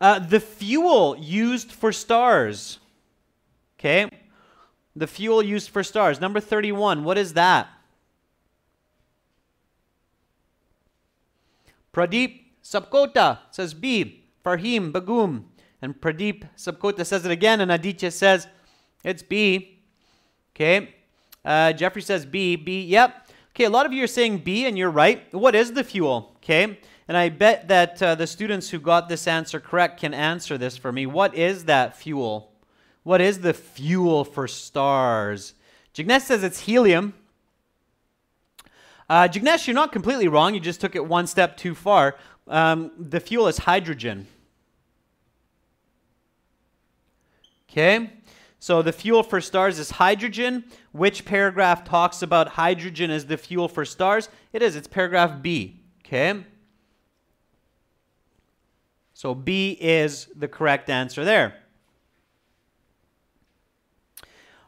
The fuel used for stars. Okay. The fuel used for stars. Number 31, what is that? Pradeep Sabkota says B. Farhim Bagum. And Pradeep Sabkota says it again, and Aditya says it's B. Okay. Jeffrey says B. B. Yep. Okay, a lot of you are saying B, and you're right. What is the fuel? Okay. And I bet that the students who got this answer correct can answer this for me. What is that fuel? What is the fuel for stars? Jignesh says it's helium. Jignesh, you're not completely wrong. You just took it one step too far. The fuel is hydrogen. Okay. So the fuel for stars is hydrogen. Which paragraph talks about hydrogen as the fuel for stars? It is. It's paragraph B. Okay. So B is the correct answer there.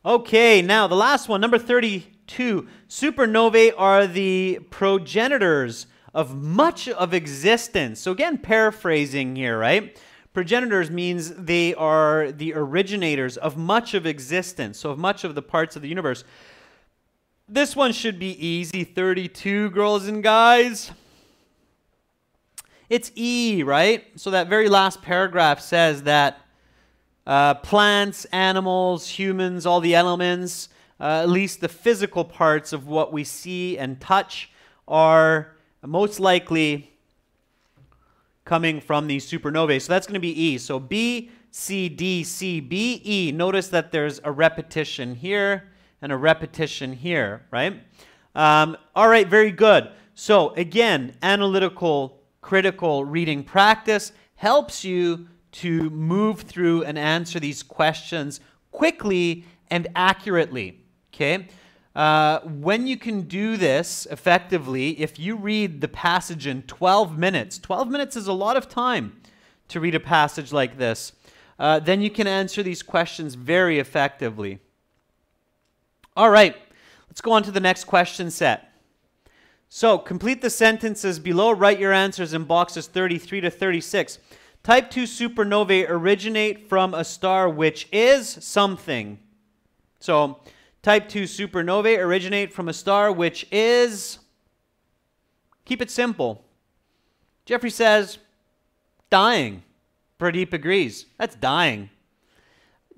Okay, now the last one, number 32. Supernovae are the progenitors of much of existence. So again, paraphrasing here, right? Progenitors means they are the originators of much of existence, so of much of the parts of the universe. This one should be easy, 32, girls and guys. It's E, right? So that very last paragraph says that plants, animals, humans, all the elements, at least the physical parts of what we see and touch, are most likely coming from these supernovae. So that's going to be E. So B, C, D, C, B, E. Notice that there's a repetition here and a repetition here, right? All right, very good. So again, analytical, critical reading practice helps you to move through and answer these questions quickly and accurately, okay? When you can do this effectively, if you read the passage in 12 minutes, 12 minutes is a lot of time to read a passage like this, then you can answer these questions very effectively. All right, let's go on to the next question set. So, complete the sentences below. Write your answers in boxes 33 to 36. Type 2 supernovae originate from a star which is something. So, Type 2 supernovae originate from a star which is, keep it simple. Jeffrey says, dying. Pradeep agrees. That's dying.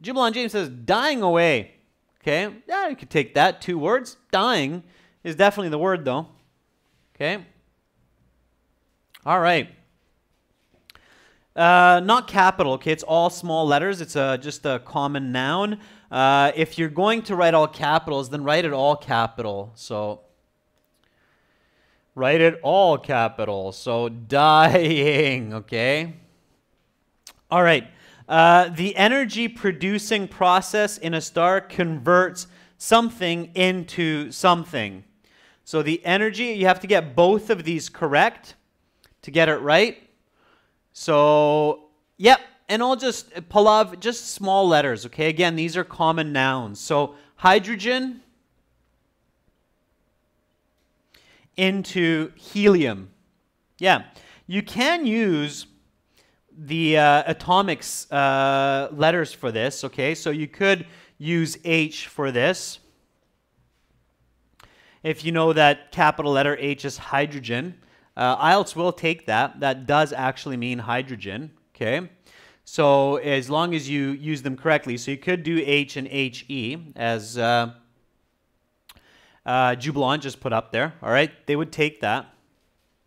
Jubilant James says, dying away. Okay, yeah, you could take that. 2 words. Dying is definitely the word, though. Okay. All right. Not capital, okay? It's all small letters. It's just a common noun. If you're going to write all capitals, then write it all capital. So, write it all capital. So, dying, okay? All right. The energy producing process in a star converts something into something. So, the energy, you have to get both of these correct to get it right. So, yep, and I'll just pull off just small letters, okay? Again, these are common nouns. So, hydrogen into helium. Yeah, you can use the atomics letters for this, okay? So, you could use H for this. If you know that capital letter H is hydrogen. IELTS will take that. That does actually mean hydrogen, okay? So as long as you use them correctly. So you could do H and HE as Jubilant just put up there, all right? They would take that,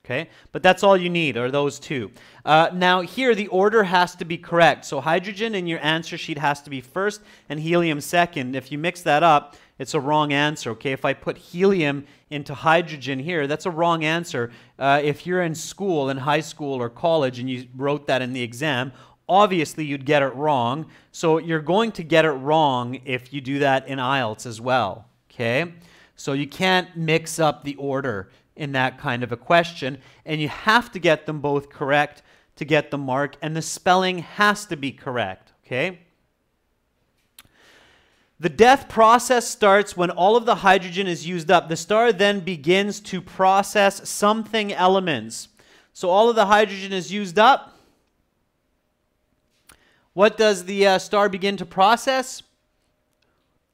okay? But that's all you need are those two. Now here the order has to be correct. So hydrogen in your answer sheet has to be first and helium second. If you mix that up, it's a wrong answer, okay? If I put helium into hydrogen here, that's a wrong answer. If you're in school, in high school or college, and you wrote that in the exam, obviously you'd get it wrong. So you're going to get it wrong if you do that in IELTS as well, okay? So you can't mix up the order in that kind of a question, and you have to get them both correct to get the mark, and the spelling has to be correct, okay? The death process starts when all of the hydrogen is used up. The star then begins to process something elements. So all of the hydrogen is used up. What does the star begin to process?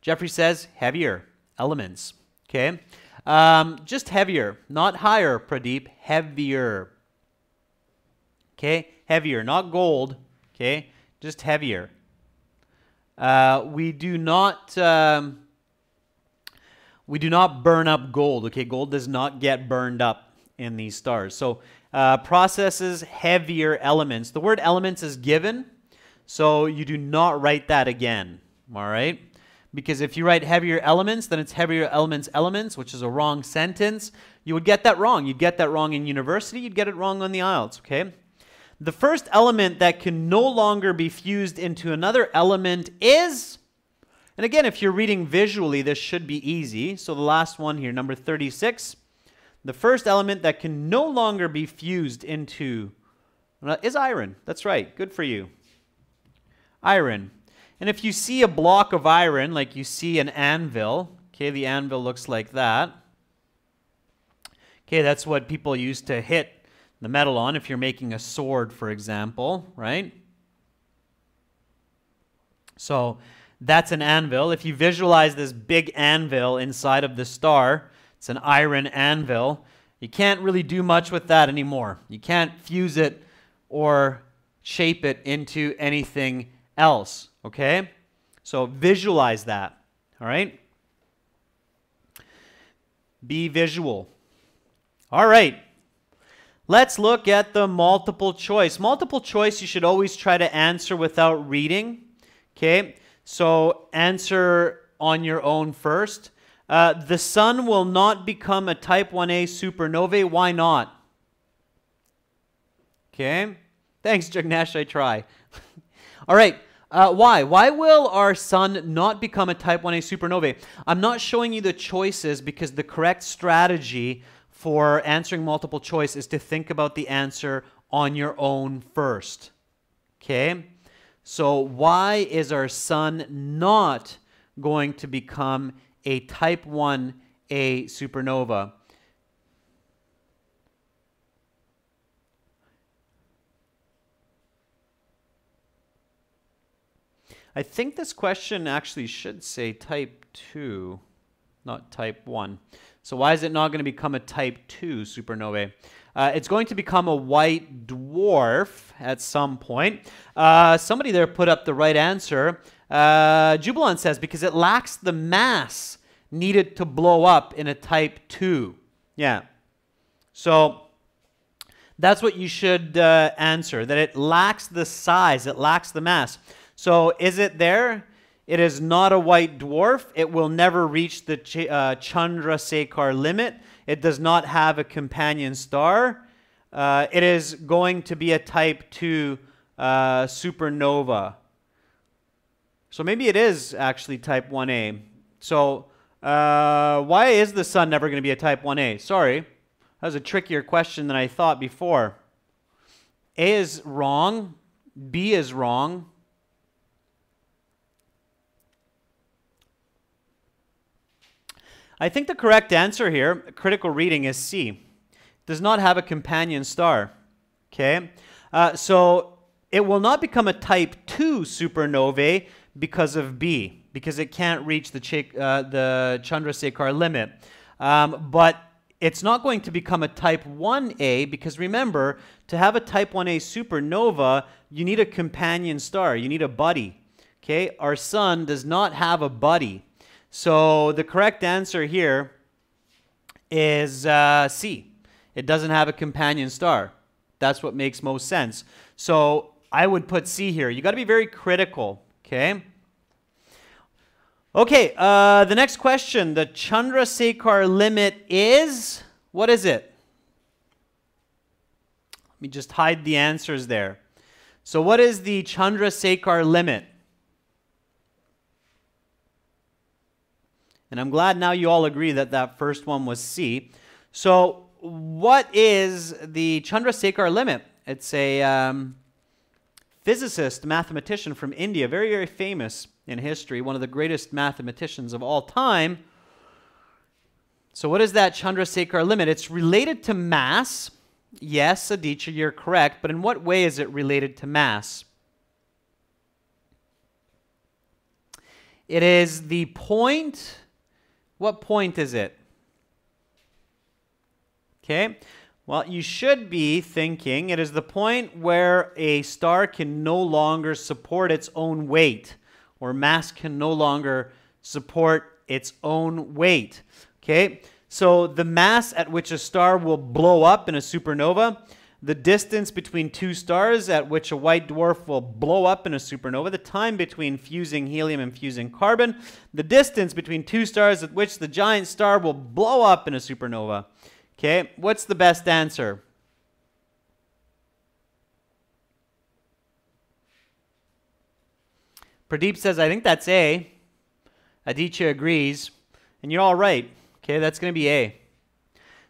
Jeffrey says heavier elements. Okay, just heavier, not higher, Pradeep. Heavier. Okay, heavier, not gold. Okay, just heavier. We do not burn up gold. Okay, gold does not get burned up in these stars. So processes heavier elements. The word elements is given, so you do not write that again. All right, because if you write heavier elements, then it's heavier elements, which is a wrong sentence. You would get that wrong. You'd get that wrong in university. You'd get it wrong on the IELTS. Okay. The first element that can no longer be fused into another element is, and again, if you're reading visually, this should be easy. So the last one here, number 36, the first element that can no longer be fused into is iron. That's right. Good for you. Iron. And if you see a block of iron, like you see an anvil, okay, the anvil looks like that. Okay, that's what people used to hit the metal on if you're making a sword, for example, right? So that's an anvil. If you visualize this big anvil inside of the star, it's an iron anvil. You can't really do much with that anymore. You can't fuse it or shape it into anything else, okay? So visualize that, all right? Be visual. All right. Let's look at the multiple choice. Multiple choice, you should always try to answer without reading, okay? So answer on your own first. The sun will not become a type 1a supernovae. Why not? Okay. Thanks, Jagnesh. I try. All right. Why? Why will our sun not become a type 1a supernovae? I'm not showing you the choices because the correct strategy for answering multiple choice is to think about the answer on your own first. Okay? So why is our sun not going to become a type 1a supernova? I think this question actually should say type 2, not type 1. So why is it not going to become a type 2 supernovae? It's going to become a white dwarf at some point. Somebody there put up the right answer. Jubilant says because it lacks the mass needed to blow up in a type 2. Yeah. So that's what you should answer, that it lacks the size, it lacks the mass. So is it there? It is not a white dwarf. It will never reach the Chandrasekhar limit. It does not have a companion star. It is going to be a type 2 supernova. So maybe it is actually type 1a. So why is the sun never going to be a type 1a? Sorry, that was a trickier question than I thought before. A is wrong. B is wrong. I think the correct answer here, critical reading, is C. It does not have a companion star. Okay? So it will not become a type 2 supernovae because of B, because it can't reach the Chandrasekhar limit. But it's not going to become a type 1a because remember, to have a type 1a supernova, you need a companion star. You need a buddy. Okay? Our sun does not have a buddy. So the correct answer here is C. It doesn't have a companion star. That's what makes most sense. So I would put C here. You got to be very critical, okay? Okay, the next question. The Chandrasekhar limit is, what is it? Let me just hide the answers there. So what is the Chandrasekhar limit? And I'm glad now you all agree that that first one was C. So what is the Chandrasekhar limit? It's a physicist, mathematician from India, very, very famous in history, one of the greatest mathematicians of all time. So what is that Chandrasekhar limit? It's related to mass. Yes, Aditya, you're correct. But in what way is it related to mass? It is the point. What point is it? Okay. Well, you should be thinking it is the point where a star can no longer support its own weight, or mass can no longer support its own weight. Okay. So the mass at which a star will blow up in a supernova, the distance between two stars at which a white dwarf will blow up in a supernova, the time between fusing helium and fusing carbon, the distance between two stars at which the giant star will blow up in a supernova. Okay, what's the best answer? Pradeep says, I think that's A. Aditya agrees. And you're all right. Okay, that's going to be A.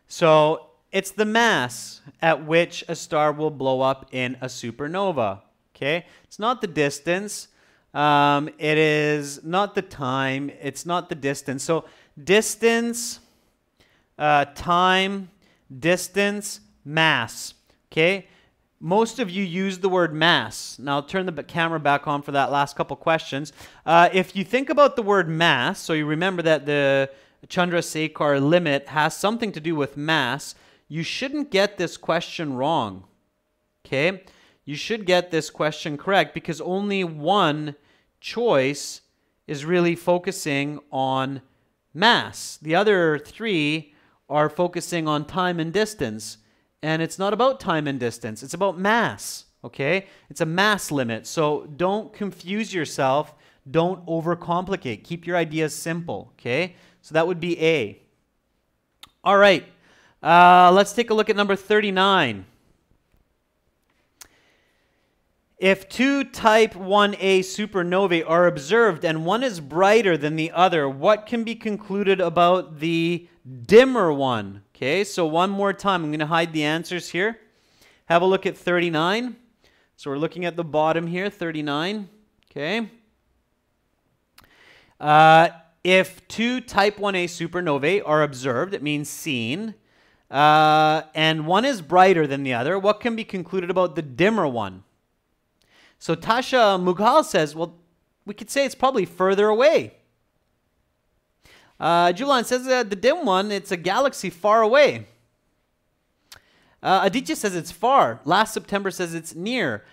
So it's the mass at which a star will blow up in a supernova. Okay? It's not the distance. It is not the time. It's not the distance. So distance, time, distance, mass. Okay? Most of you use the word mass. Now I'll turn the camera back on for that last couple questions. If you think about the word mass, so you remember that the Chandrasekhar limit has something to do with mass, you shouldn't get this question wrong. Okay? You should get this question correct because only one choice is really focusing on mass. The other three are focusing on time and distance. And it's not about time and distance. It's about mass, okay? It's a mass limit. So don't confuse yourself. Don't overcomplicate. Keep your ideas simple, okay? So that would be A. All right. Let's take a look at number 39. If two type 1a supernovae are observed and one is brighter than the other, what can be concluded about the dimmer one? Okay, so one more time. I'm going to hide the answers here. Have a look at 39. So we're looking at the bottom here, 39. Okay. If two type 1a supernovae are observed, it means seen, and one is brighter than the other, what can be concluded about the dimmer one? So Tasha Mughal says, well, we could say it's probably further away. Julian says the dim one, it's a galaxy far away. Aditya says it's far. Last September says it's near.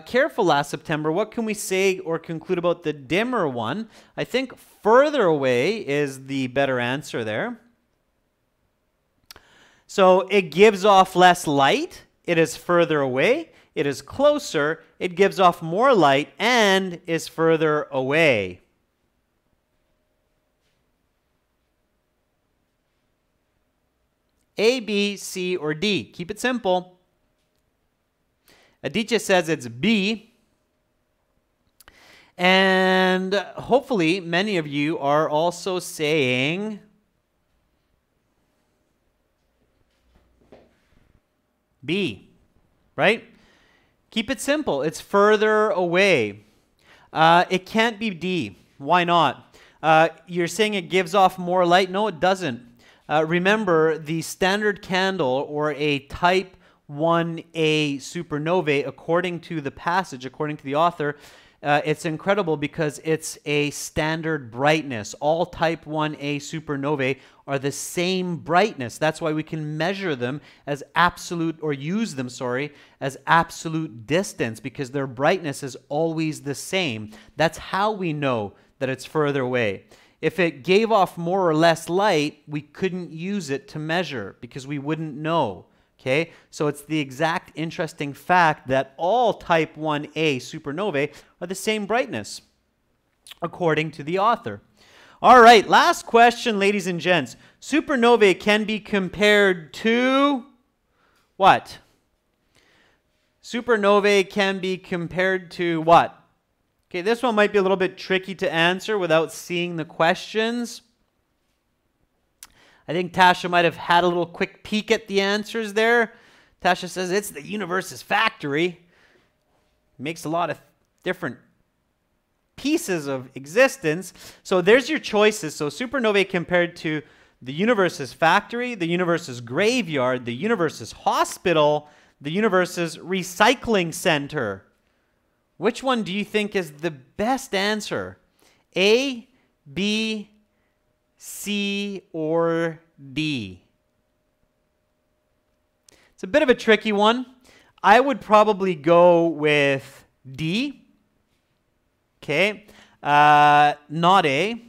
Careful, Last September. What can we say or conclude about the dimmer one? I think further away is the better answer there. So it gives off less light. It is further away. It is closer. It gives off more light and is further away. A, B, C, or D. Keep it simple. Aditya says it's B. And hopefully many of you are also saying B, right? Keep it simple. It's further away. It can't be D. Why not? You're saying it gives off more light? No, it doesn't. Remember, the standard candle, or a type 1a supernovae, according to the passage, according to the author, it's incredible because it's a standard brightness. All type 1a supernovae are the same brightness. That's why we can measure them as absolute, or use them, sorry, as absolute distance, because their brightness is always the same. That's how we know that it's further away. If it gave off more or less light, we couldn't use it to measure because we wouldn't know. Okay, so it's the exact interesting fact that all type 1a supernovae are the same brightness, according to the author. All right, last question, ladies and gents. Supernovae can be compared to what? Supernovae can be compared to what? Okay, this one might be a little bit tricky to answer without seeing the questions. I think Tasha might have had a little quick peek at the answers there. Tasha says it's the universe's factory. Makes a lot of different pieces of existence. So there's your choices. So supernovae compared to the universe's factory, the universe's graveyard, the universe's hospital, the universe's recycling center. Which one do you think is the best answer? A, B, C, or D? It's a bit of a tricky one. I would probably go with D. Okay. Not A.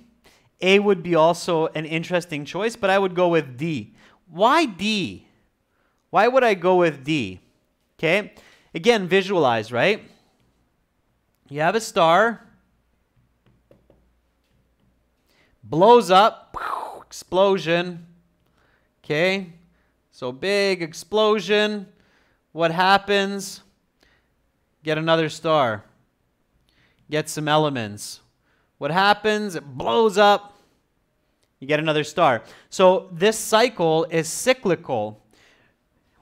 A would be also an interesting choice, but I would go with D. Why D? Why would I go with D? Okay. Again, visualize, right? You have a star. Blows up. Explosion. Okay. So big explosion. What happens? Get another star. Get some elements. What happens? It blows up. You get another star. So this cycle is cyclical.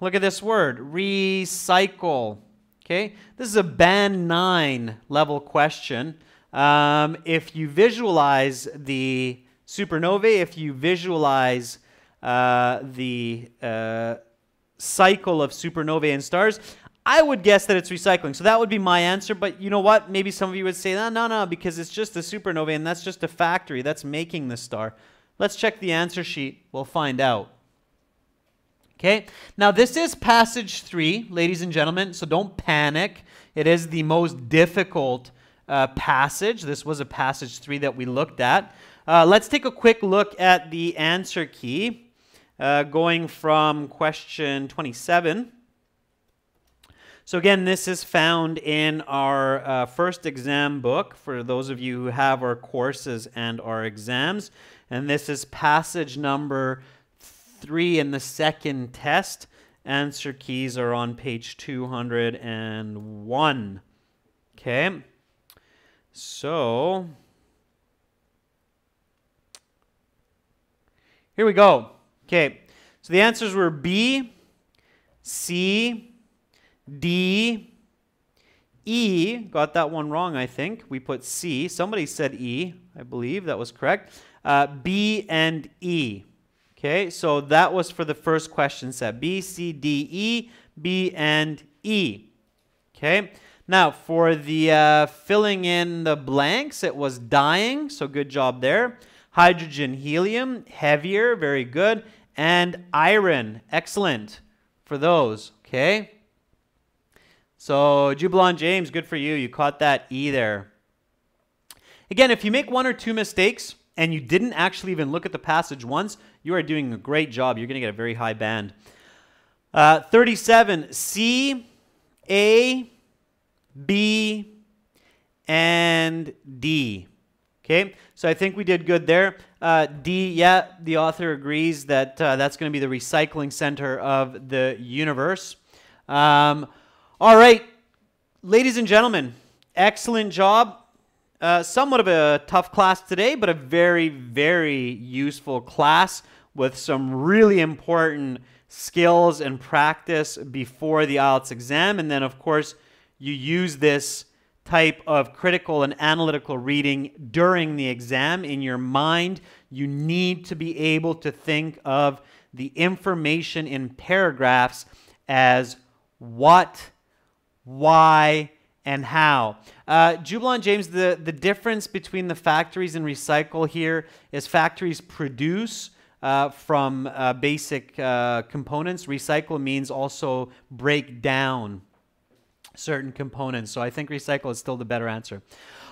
Look at this word, recycle. Okay, this is a band 9 level question. If you visualize the supernovae, if you visualize the cycle of supernovae and stars, I would guess that it's recycling. So that would be my answer. But you know what? Maybe some of you would say, no, because it's just a supernovae and that's just a factory that's making the star. Let's check the answer sheet. We'll find out. Okay. Now this is passage 3, ladies and gentlemen. So don't panic. It is the most difficult passage. This was a passage 3 that we looked at. Let's take a quick look at the answer key, going from question 27. So again, this is found in our first exam book for those of you who have our courses and our exams. And this is passage number 3 in the second test. Answer keys are on page 201. Okay. So here we go. Okay. So the answers were B, C, D, E. Got that one wrong, I think. We put C. Somebody said E, I believe. That was correct. B and E. Okay, so that was for the first question set. B, C, D, E, B, and E. Okay, now for the filling in the blanks, it was dying, so good job there. Hydrogen, helium, heavier, very good. And iron, excellent for those, okay? So Jubilant James, good for you. You caught that E there. Again, if you make 1 or 2 mistakes and you didn't actually even look at the passage once, you are doing a great job. You're going to get a very high band. 37, C, A, B, and D. Okay, so I think we did good there. D, yeah, the author agrees that that's going to be the recycling center of the universe. All right, ladies and gentlemen, excellent job. Somewhat of a tough class today, but a very, very useful class with some really important skills and practice before the IELTS exam. And then, of course, you use this type of critical and analytical reading during the exam in your mind. You need to be able to think of the information in paragraphs as what, why, and how. Jubilant James, the difference between the factories and recycle here is factories produce from basic components. Recycle means also break down certain components. So I think recycle is still the better answer.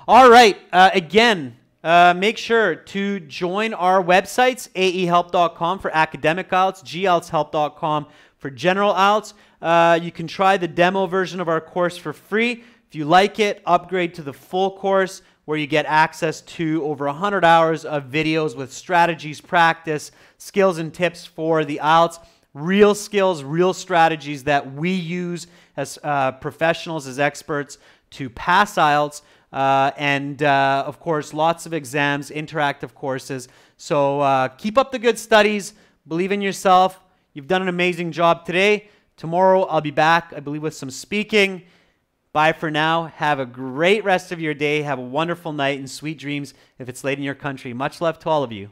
All right. Again, make sure to join our websites, aehelp.com for academic IELTS, gltshelp.com for general IELTS. You can try the demo version of our course for free. If you like it, upgrade to the full course where you get access to over 100 hours of videos with strategies, practice, skills, and tips for the IELTS. Real skills, real strategies that we use as professionals, as experts to pass IELTS. And of course, lots of exams, interactive courses. So keep up the good studies. Believe in yourself. You've done an amazing job today. Tomorrow, I'll be back, I believe, with some speaking. Bye for now. Have a great rest of your day. Have a wonderful night and sweet dreams if it's late in your country. Much love to all of you.